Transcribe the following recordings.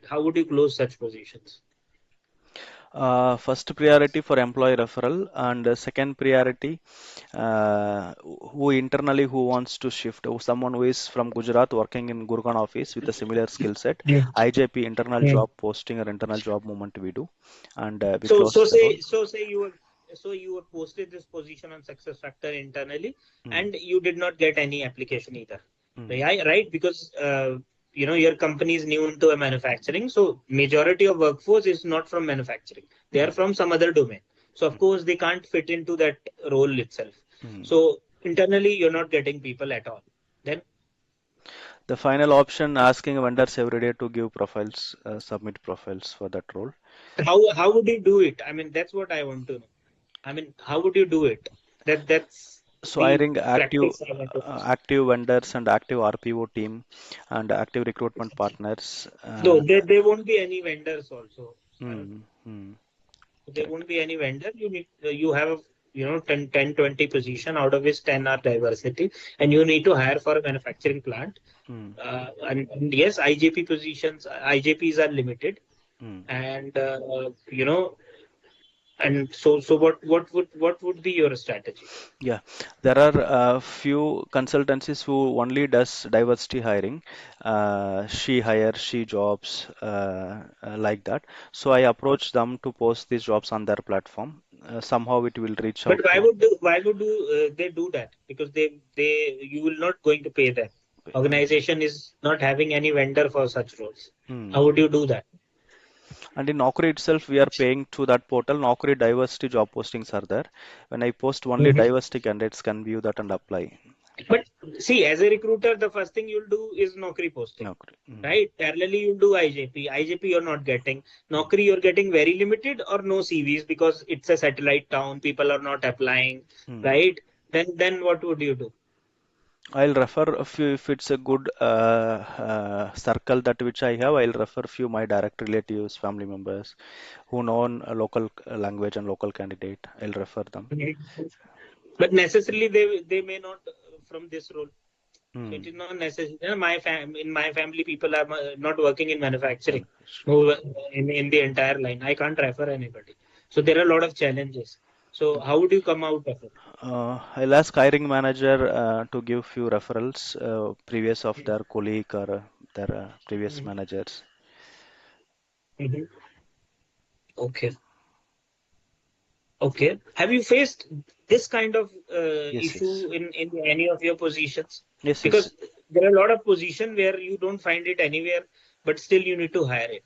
Like how would you close such positions? First priority for employee referral, and second priority who internally who wants to shift, someone who is from Gujarat working in Gurgaon office with a similar skill set. Mm. IJP, internal Mm. job posting or internal job movement we do, and we So close so the role. say so say you were so you were posted this position on success factor internally, Mm, and you did not get any application either. mm, Right? Because your company is new into a manufacturing, so majority of workforce is not from manufacturing. They are mm, from some other domain. So of mm, course they can't fit into that role itself. mm. So internally you're not getting people at all. Then The final option, asking vendors every day to give profiles, submit profiles for that role. how would you do it? I mean, that's what I want to know. I mean, how would you do it? That's So the hiring active practice I want to ask. active vendors and active RPO team and active recruitment partners. No, there won't be any vendors also, Arun. Mm, mm, There correct. won't be any vendor. You have 10, 20 position, out of which 10 are diversity, and you need to hire for a manufacturing plant. Mm, And yes, IJPs are limited, mm. and so what would be your strategy? Yeah, there are few consultancies who only does diversity hiring, she hire, she jobs, like that. So I approach them to post these jobs on their platform. Somehow it will reach But out to. why would they do that? Because you will not going to pay them. Organization is not having any vendor for such roles. Mm. How would you do that? And in Naukri itself, we are paying to that portal. Naukri diversity job postings are there. When I post only Mhm. diversity candidates can view that and apply. But see, as a recruiter, the first thing you'll do is Naukri posting, Naukri. Mm. right? Parallelly, you'll do IJP. IJP, you're not getting. Naukri, you're getting very limited or no CVs because it's a satellite town. People are not applying, Mm. right? Then what would you do? I'll refer a few if it's a good circle that which I have. I'll refer few my direct relatives, family members who know a local language and local candidate. I'll refer them. Mhm. But necessarily, they may not from this role. So it Mm. is not necessary. In my family, people are not working in manufacturing. Manufacturing. Who in the entire line, I can't refer anybody. So there are a lot of challenges. So how would you come out of it? I'll ask hiring manager to give few referrals, previous of their colleague or their previous Mhm. managers. Mhm. Okay. Okay. Have you faced this kind of Yes, yes, issue in any of your positions? yes, yes. Because there are a lot of positions where you don't find it anywhere, but still you need to hire it.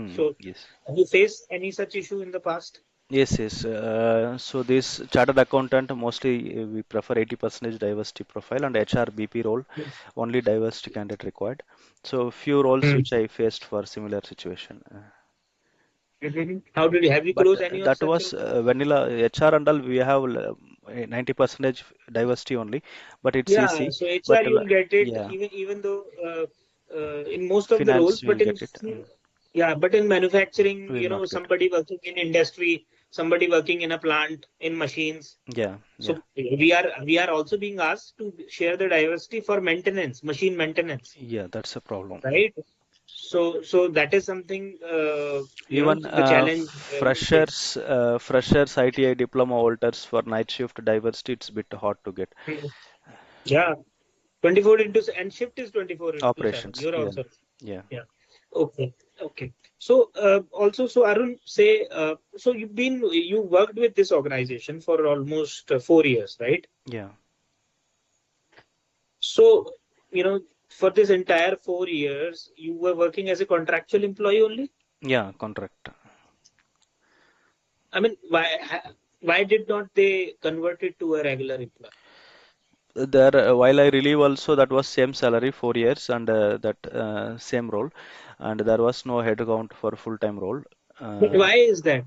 So Yes. have you faced any such issue in the past? Yes, yes. So this chartered accountant mostly we prefer 80% diversity profile and HR BP role only diversity candidate required. So few roles Mm. which I faced for similar situation. Mhm. How did you have you But closed any of that such was roles? vanilla HR and all we have 90% diversity only, but it's Yeah, easy. so But HR you'll get it yeah, even though in most of the roles, finance but will get it. yeah, but in manufacturing, Will not get it. somebody working in industry, somebody working in a plant, in machines. Yeah, yeah, So we are also being asked to share the diversity for maintenance, machine maintenance, yeah. That's a problem. right? So that is something Even the challenge we face. freshers, ITI diploma holders for night shift diversity, it's a bit hard to get. Mhm. Yeah, 24 into and shift is 24 into 7. Operations, You're yeah, also yeah, yeah. Okay. Okay. So also, so Arun, say so you worked with this organization for almost 4 years, right? yeah, So for this entire 4 years, you were working as a contractual employee only. yeah, contract. I mean, why did not they convert it to a regular employee? There, while I relieve also, that was same salary, 4 years, and that same role, and there was no head count for full-time role. But Uh, why is that?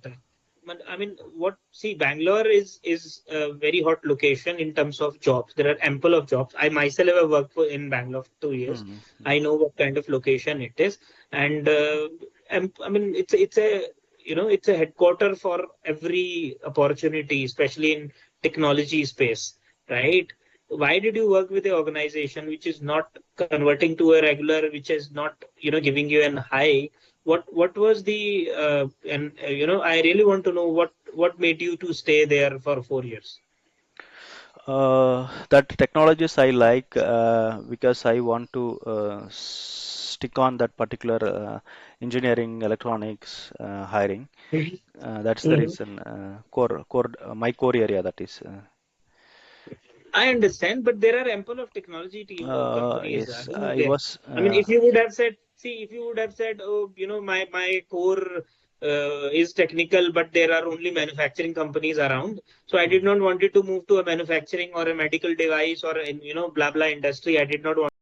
I mean, what? See, Bangalore is a very hot location in terms of jobs. There are ample of jobs. I myself have worked in Bangalore for 2 years. hmm, I know what kind of location it is, and I mean, it's a headquarter for every opportunity, especially in technology space, right? Why did you work with an organization which is not converting to a regular, which is not giving you an high? what was the I really want to know what made you to stay there for 4 years. That technologies I like because I want to stick on that particular engineering electronics hiring. That's the Mhm. reason. Core my core area that is. I understand, but there are ample of technology companies. Yes, I was. If you would have said, see, if you would have said, oh, my core is technical, but there are only manufacturing companies around. So I did not want you to move to a manufacturing or a medical device or blah blah industry. I did not want